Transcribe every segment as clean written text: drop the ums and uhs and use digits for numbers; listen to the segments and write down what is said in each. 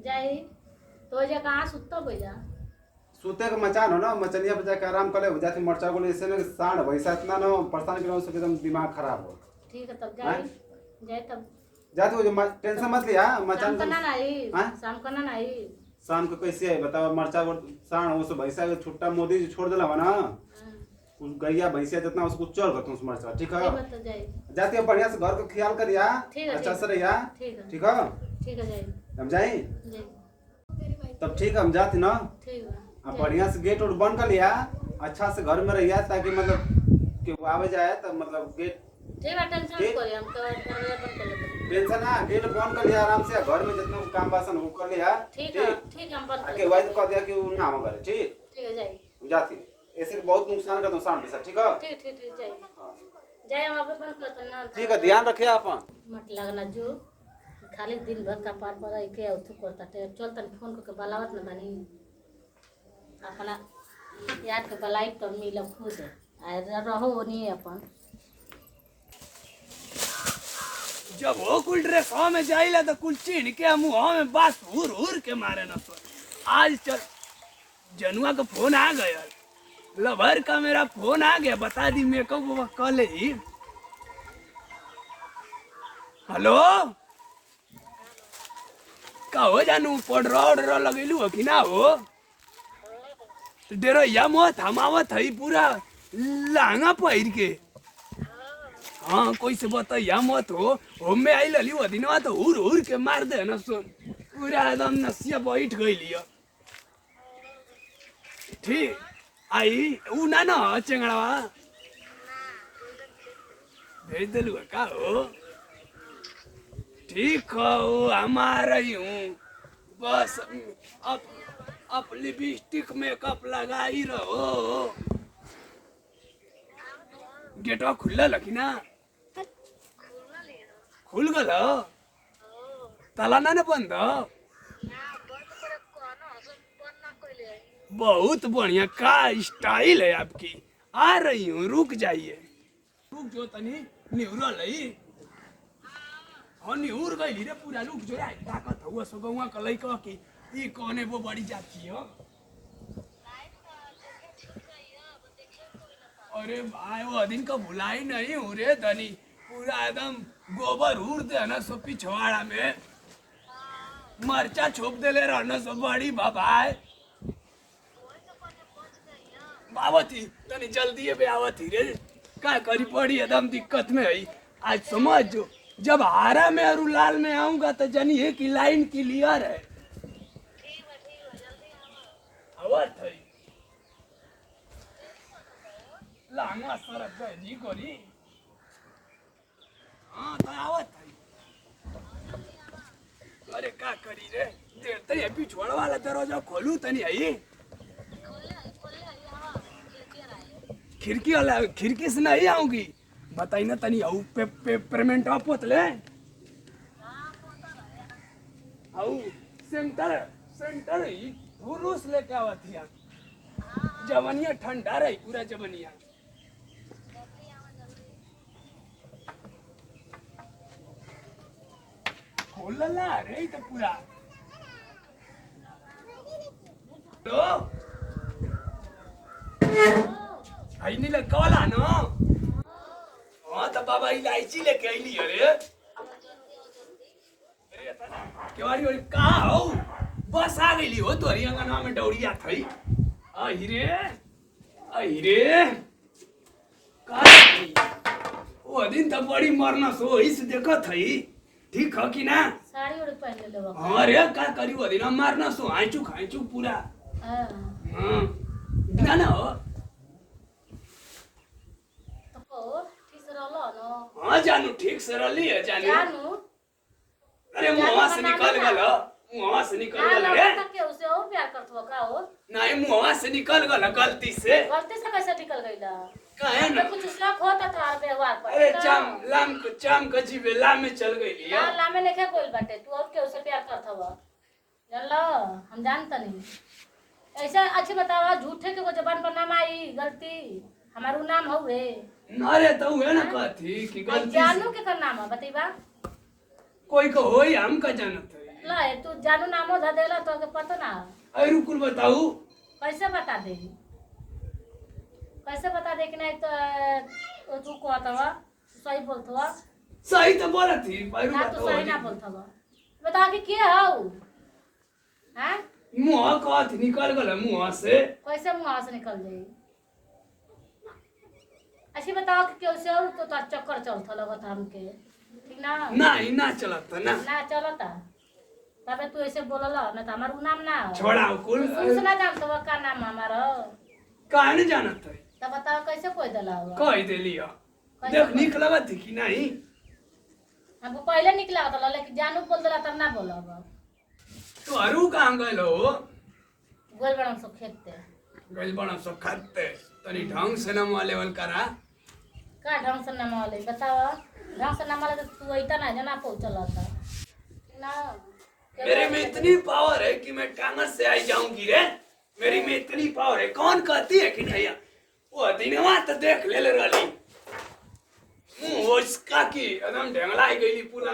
जाई तो जे कहां सुत्ता बजा सूते के मचान हो ना, मचनिया पे जाके आराम कर ले। जाती मरचा को ऐसे ना सांड वैसा इतना ना परेशान करो उसके एकदम दिमाग खराब हो। ठीक है तब हैं? जाई जाए तब जाती हो जो टेंशन मत लिया शाम मचान को ना आई हैं? शाम को ना आई शाम को कैसे है बताओ, मरचा को सांड वो सब भैंसा के छुट्टा मोदी जी छोड़ दिला ना, उस गैया भैंसिया जितना उसको चल कर तुम मरचा। ठीक है ठीक है जाई जाती है बढ़िया से घर का ख्याल करिया, अच्छा से रहिया। ठीक है ठीक है ठीक है जाई हम जाई जाई तब ठीक है हम जाती ना। ठीक है अब बढ़िया से गेट उट बंद कर लिया, अच्छा से घर में रहिया ताकि मतलब कि वो आवे जाए तो मतलब गेट ठीक है टेंशन मत करिए हम तो दरवाजा बंद कर लेते टेंशन ना, गेट बंद कर लिया आराम से, घर में जितना काम बासन वो कर लिया। ठीक है हम बंद कर के वाइद कह दिया कि वो ना हो करे। ठीक ठीक है जाई जाती ऐसे बहुत नुकसान का नुकसान भी सर। ठीक है ठीक ठीक ठीक जाई जाए हम आप बंद करते ना। ठीक है ध्यान रखिए अपन। मत लगना जो खाली दिन भर का पार पर के उठू करता टे चल तन फोन करके बलावत ना बनी अपना याद के बलाई तो मिल खुद आ रहो नहीं अपन जब वो कुल ड्रेस में जाइला तो कुल चीन के मुँह में बास हुर हुर के मारे न सो। आज चल जनुआ का फोन आ गया, लवर का मेरा फोन आ गया, बता दी मेकअप कल ही। हेलो का हो जानू पड़ लगेलू हो कि ना हो डेरो या मत हमावत है पूरा लांगा पहिर के। हाँ कोई से बताइया मत हो में आई लली वो दिन तो हुर हुर के मार दे न सुन पूरा एकदम नसिया बैठ गई लिया। ठीक आई ऊ ना ना चेंगड़वा भेज दिलू का हो। ठीक हो हमारा ही हूँ बस अब लिपस्टिक मेकअप लगा ही रहो। गेटवा खुला लकी ना खुल गल ताला ना बंद। बहुत बढ़िया का स्टाइल है आपकी, आ रही हूँ रुक जाइए। रुक जो तनी निहुरल है। हाँ निहुर गई रे पूरा रुक जो ताकत हुआ सगुआ कलई कह की ई कोने वो बड़ी जाती हो। अरे भाई वो दिन का भुलाई नहीं हूँ रे धनी, पूरा एकदम गोबर उड़ दे ना सो पिछवाड़ा में मरचा छोप दे ले रहना सो बड़ी बाबाई बावती तनी जल्दी है आवती रे का करी पड़ी एकदम दिक्कत में है। आज समझ जो जब हारा में और लाल में आऊंगा तो जानिए कि लाइन क्लियर है। आवत है लांगा सरक गए नहीं करी। हाँ तो आवत है। अरे का करी रे देर तरी पिछवाड़ वाला दरवाजा खोलू तनी आई खिड़की वाला खिड़की से नहीं आऊंगी बताई ना तनी आऊ पेमेंट पोत ले आऊ सेंटर सेंटर ही पुरुष लेके आवत हिया जवनिया ठंडा रही पूरा जवनिया। खोलला रे तो पूरा तो आई नहीं लगवाला ना। हाँ तो बाबा इलायची लेके आईली अरे केवारी वाली का हो बस आ गई हो तोरी अंगना में दौड़िया थई अहिरे अहिरे का वो दिन तो बड़ी मरना सो इस देखत थई ठीक है कि ना साड़ी उड़ पहन ले लो। हाँ रे का करी वो दिन मारना सो आइचू पूरा। हां हाँ ना ना हो तो ठीक से रहलो न। हाँ जानू ठीक से रही है जानू अरे मुँह से निकल गल मुँह से निकल गल रे तक के उसे और प्यार करतो का हो नहीं मुँह से निकल गल गलती से कैसे निकल गईला काहे ना कुछ शौक होता था व्यवहार पर। अरे चाम का जीवे लाम में चल गई लिया ना लामे नहीं कोई बाटे तू और के उसे प्यार करत हवा जान लो हम जानता नहीं ऐसा। अच्छी बतावा झूठे के को जबान पर नाम आई गलती हमारू नाम हउए अरे तो है ना कहती कि गलती जानू के कर नाम है बतईबा कोई को होई हम का जानत है ला तू जानू नामो ध देला तो के पता ना अरे रुकुल बताऊ कैसे बता दे कैसे बता दे कि नहीं तो तू कहतवा सही बोलतवा सही तो बोला थी पैरू ना तू सही ना बोलतवा बता के हौ हैं मुंह कहत निकल गल मुंह से कैसे मुंह से निकल जाई अच्छी बताओ कि कैसे और तो तार चक्कर चलता लगत हमके ठीक ना नहीं ना चलत ना ना चलता तबे तू ऐसे बोलला ना तो हमार नाम ना हो छोड़ाओ कुल सुना जान तो का नाम हमारा काहे नहीं जानत है तब बताओ कैसे कोई दला हुआ कह दे लिया देख निक लगत थी कि नहीं हमको पहले निकला था लेकिन जानू बोल दला तब ना बोलब तो अरु कहाँ गए हो गोल बड़ा सब खेतते गइल बड़ा सब खाते तनी ढंग से नमवा लेवल करा का ढंग से नाम वाले बताओ ढंग से नाम वाले तू इतना ना जना पहुंचला था ना मेरे में इतनी पावर है कि मैं टांगर से आई जाऊंगी रे मेरी में इतनी पावर है कौन कहती है कि नहीं वो दिनवा तो देख ले रही मुंह उसका की एकदम ढंगलाई गईली पूरा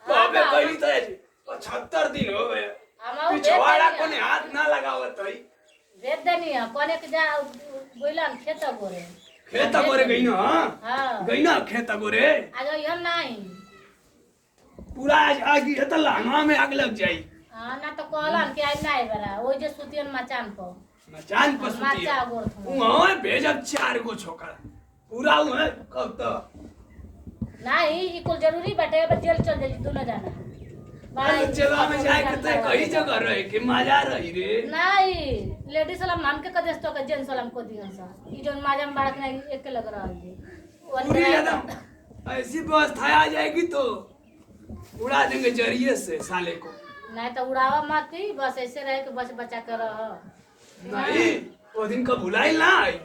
बाबे गईली तो 75 दिन हो गए पिछवाड़ा को ने हाथ ना लगावत है वेद देनी है कोने के जा बोलन खेत गोरे गई ना हां गई ना खेत गोरे आज हम नहीं पूरा आज आगी है तो लांगवा में आग लग जाई हां ना तो कहलन कि आज नहीं बरा ओइ जे सुतियन मचान पर मचान पर सुती मचा गोर वहां भेजब 4 गो छोकरा पूरा हुआ कब तो नहीं ई कुल जरूरी बाटे अब जेल चल जल्दी दोनों जाना चला में जाए के कई जगह रहे के मजा रही रे नहीं लेडीज वाला नाम के कदेस तो के जेंट्स वाला को दिहन सा ई जोन माजा में बाड़क नहीं एक के लग रहल जी पूरी एकदम ऐसी व्यवस्था आ जाएगी तो उड़ा देंगे जरिए से साले को नहीं तो उड़ावा मत ही बस ऐसे रहे के बच बचा कर रह नहीं वो दिन का भुलाई ना आई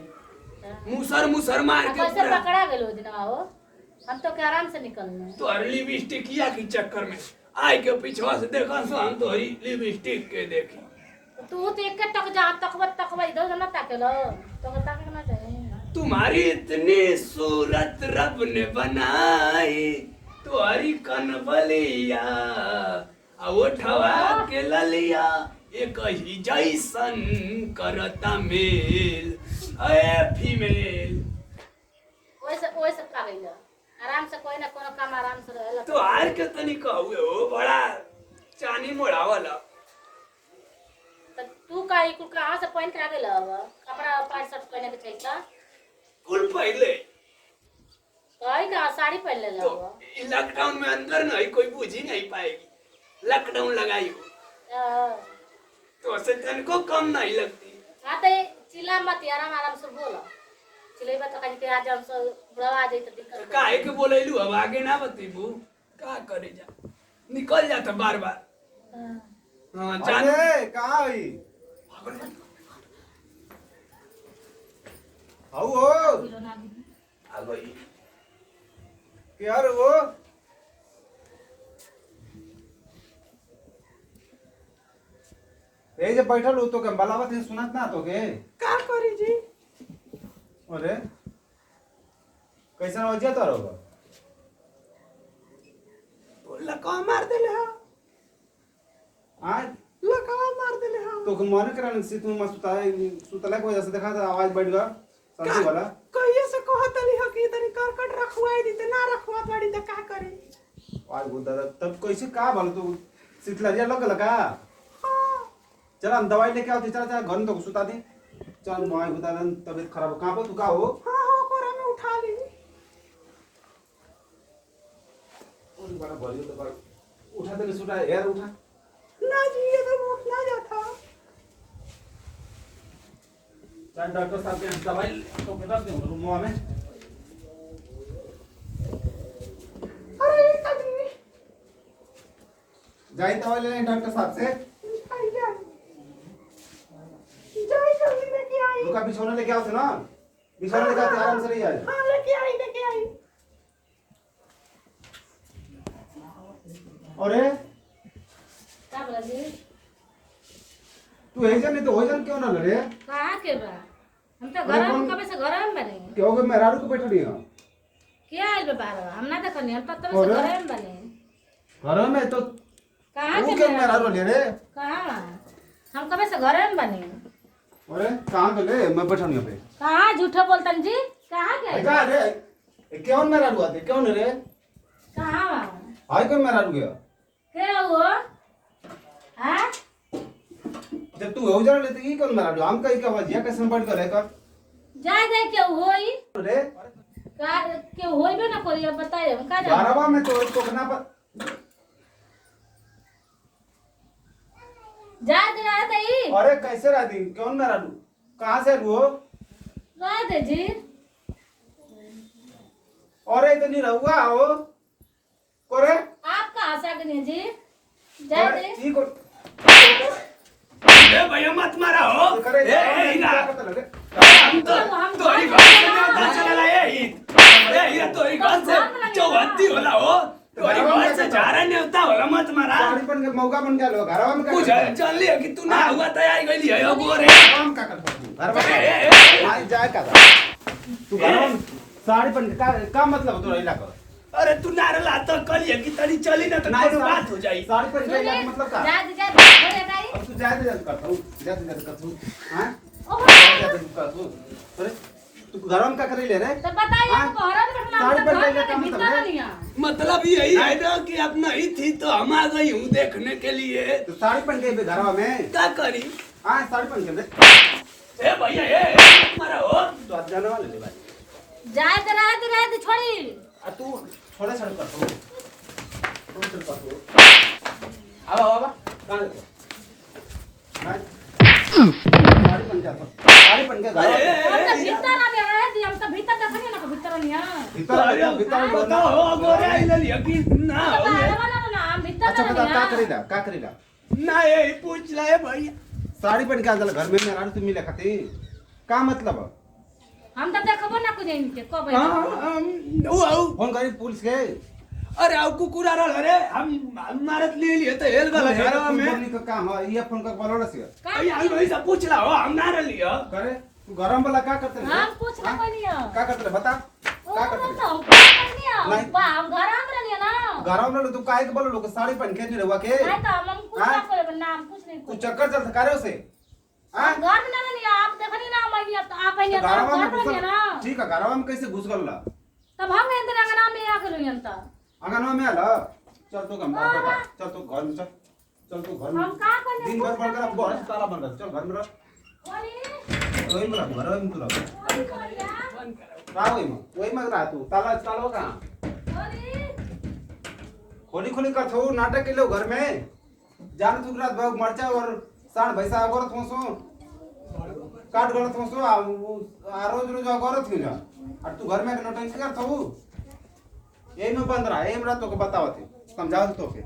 मुसर मार के कैसे पकड़ा गेलो दिन आओ हम तो के आराम से निकलने तो अरली लिपस्टिक किया की चक्कर में आई के पीछवा से देखा सो हम तो हरी लिपस्टिक के देखी तू तो एक टक जा तकवा इधर ना ताकेलो तो ताकना चाहिए तुम्हारी इतनी सूरत रब ने बनाई तुम्हारी कनबलिया उठवा के ललिया एक ही जैसन करता मेल ए फीमेल ओइसे का गइल आराम से कोई ना कोनो काम आराम से रहेला तो आर के तनी कहू हो बड़ा चानी मोड़ावला त तू काई कुल कहां से पहन के आ गेल अब कपड़ा पैंट शर्ट पहने के चाहिए कुल पहले कई का साड़ी पहन ले तो लो लॉकडाउन में अंदर नहीं कोई बूझ ही नहीं पाएगी लॉकडाउन लगाई हो तो से तनको कम नहीं लगती हां तो चिल्ला मत आराम से बोलो चिल्लाई तो कहीं के आज हम सब बुढ़वा आ जाई तो दिक्कत काहे के बोलैलू अब आगे ना बतीबू का करे जा निकल जाता बार-बार हां जान अरे कहां हुई आओ हो आ गई क्या रे वो ए जे बैठल हो तो के बलावत है सुनत ना तो के का करी जी अरे कैसा वजह तो होगा लका मार देले हा आज लका मार देले हा तो के मन करन से तुम मस्त सुतला की वजह से देखा था आवाज बढ़ गया संतु वाला कहिए से कहतली हो कि तनी करकट रखवाई दी त ना रखवा पड़ी त का करी आज गुदा तब कैसे का भल तू शीतलरिया लग लगा चल हम दवाई लेके आओ चल चल घर में तो सुता दे चल मोबाइल गुदा तबीयत खराब कहां पर तू का हो हां हो कोरा में उठा ली और बड़ा बोलियो तो पर उठा दे सुटा यार उठा ना जी ये तो उठ ना जाता चल डॉक्टर साहब के दवाई तो के रख दे रूम में अरे कदी जाई दवाई ले डॉक्टर साहब से आई जा जाई जल्दी लेके आई रुका बिछौना लेके आओ ना बिछौना लेके आते आराम से रही जाए हां लेके आई अरे का बोला जी तू हे जन नहीं तो हो जन क्यों ना लड़े कहां के बा हम तो घर में कबे से घर में बने क्यों के मेहरारू को बैठ रही हो क्या आइल बे बाहर हम ना देखनी हम तो तब से घर में बने घर में तो कहाँ वो के क्यों मेरा मेरा रो ले रे? कहाँ हम कब से घरे में बने अरे कहाँ गए? मैं बैठा हूँ यहाँ पे। कहाँ झूठा बोलतन जी कहाँ गए ऐसा रे, क्यों मेरा रुआ थे? क्यों रे? कहाँ हाय क्यों मेरा रुआ? क्या हुआ हाँ जब तू हो जा लेते ही कौन मेरा रुआ? हम कहीं क्या वजह कैसे बढ़ कर कर? जाए दे क्यों होई रे, का क्यों होई भी ना करिए बताइए हम का जाने बारहवा में तो कना पर जाए दे रहा था ही अरे कैसे रह दी? क्यों मेरा रू? कहाँ से रू? रह दे जी अरे इतनी रहुआ हो? कोरे? आप कहाँ से आ गए जी जाए अरे, दे ठीक हो। ए भैया मत मारा हो करे ए हीरा क्या करते लगे? हम तो ही घर से न्योता चला ए हीरा तो ही घर से चौहत्ती होला हो तो ही घर से जा रहा न्योता होला मत मारा साड़ी पहन के मौका बन गया लो घरवा में क्या कुछ करते? चल लिया कि तू ना हुआ तैयारी गई है यो गोरे काम क्या करता तू? घरवा में आई जाए का तू घरवा में साड़ी पहन के का मतलब तोरा इलाका? अरे तू नारला तो कलिए कि तनी चली ना तो कोई बात हो जाई साड़ी पहन के इलाका मतलब का? जाए दे घरे जाए अब तू जाते जाते करता हूँ जाते जाते करता हूँ हाँ ओ जाते करता हूँ अरे तू घरवा में क्या कर ले रे? तो बताइए हाँ? हमको हरा में बैठना साड़ी हम पहन तो के घर इलाका में मतलब भीतर है? नहीं है मतलब यही है ना कि अब नहीं थी तो हम आ गई हूँ देखने के लिए तो साड़ी पहन के भी घरवा में क्या करी हाँ साड़ी पहन के दे ए भैया ए मारा हो तो आज जाने वाले ले भाई जाए रह दे छोड़ी आ तू थोड़ा सड़क करता हूँ थोड़ा सड़क करता हूँ अब कहाँ मैं साड़ी पहन के आता हूँ साड़ी पहन के घरवा में हम तो भीतर ना रह दी हम तो भीतर देखनी ना भीतर नहीं है भीतर भीतर बताओ हो गोरे आई लिया कि ना तो हो बाहर वाला ना हम भीतर अच्छा बता नहीं क्या करेगा ना ये पूछ ले भैया साड़ी पहन के अंदर घर में मेरा तुम मिले खाती का मतलब हम तो देखबो ना कुछ इनके कब हाँ फोन करी पुलिस के अरे अब कुकुर आ रहा अरे हम मारत ले लिए तो हेल गल घरवा में फोन का काम है ये फोन का बोलो ना सिया अरे हम वही सब पूछ ला हो हम ना रह लिया करे तू गरम वाला क्या करते रे हम कुछ ना कोई नहीं है क्या करते रे बता ओ क्या तो करते रे हम नहीं है नहीं। बा हम घर में रहनी है ना गरम वाला तू काहे के बोलो लोग साड़ी पहन के नहीं रहवा के नहीं तो हम कुछ ना हाँ? कोई नाम कुछ नहीं तू कोई चक्कर चल करे उसे हां हम घर में ना रहनी है आप देखनी ना मैं अब आप आई तो गरवा घर में में रहनी है ना घुसल ठीक है गरवा में कैसे घुस गल ला तब हम इंद्र अंगना में आ गेलु यंता अंगनवा में आला चल तो हम चल तो घर में चल तो घर में हम का कोई दिन भर बंद कर बहुत ताला बंद कर चल घर में रह वही में रह घर में तू रह बंद करो रहा वही में रहा तू ताला ताला कहां खोली खोली कर थो नाटक के लो घर में जान तू रात भर मरचा और साण भैसा अगरत होसो काट गलत होसो आ रोज रोज अगरत हो जा और तू घर में नोटिस कर थो यही में बंद रहा एम रात तो के बतावत समझाओ तो के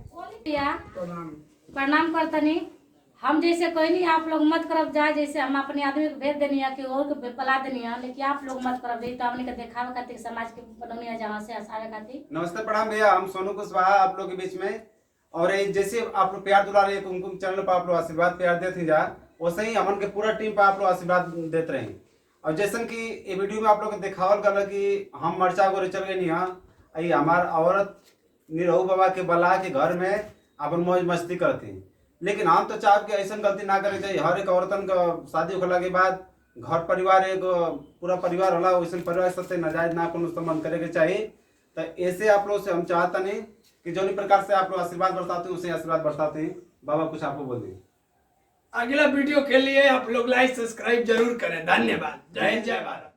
भैया प्रणाम करतनी हम जैसे कोई नहीं आप लोग मत करब जाए जैसे हम अपने आदमी को भेज देनी है कि और के पला देनी है लेकिन आप लोग मत करब तो हमने के देखावे खातिर समाज के बनौनी है जहाँ से हंसावे खातिर नमस्ते प्रणाम भैया हम सोनू कुशवाहा आप लोग के बीच में और ये जैसे आप लोग प्यार दुला रहे कुमकुम चैनल पर आप लोग आशीर्वाद प्यार देते जा वैसे ही हमन के पूरा टीम पर आप लोग आशीर्वाद देते रहे और जैसन कि ये वीडियो में आप लोग दिखावल कर कि हम मरचा गोरे चल गए नहीं हमार औरत निरहू बाबा के बला के घर में अपन मौज मस्ती करते हैं लेकिन हम तो चाहब कि ऐसा गलती ना करे चाहिए हर एक औरतन का शादी होला के बाद घर परिवार एक पूरा परिवार होला वैसे परिवार सबसे नाजायज ना कोनो संबंध करे के चाहिए तो ऐसे आप लोग से हम चाहता नहीं कि जो प्रकार से आप लोग आशीर्वाद बरसाते हैं उसे आशीर्वाद बरसाते हैं बाबा कुछ आपको बोल दें अगला वीडियो के लिए आप लोग लाइक सब्सक्राइब जरूर करें धन्यवाद जय हिंद जय भारत।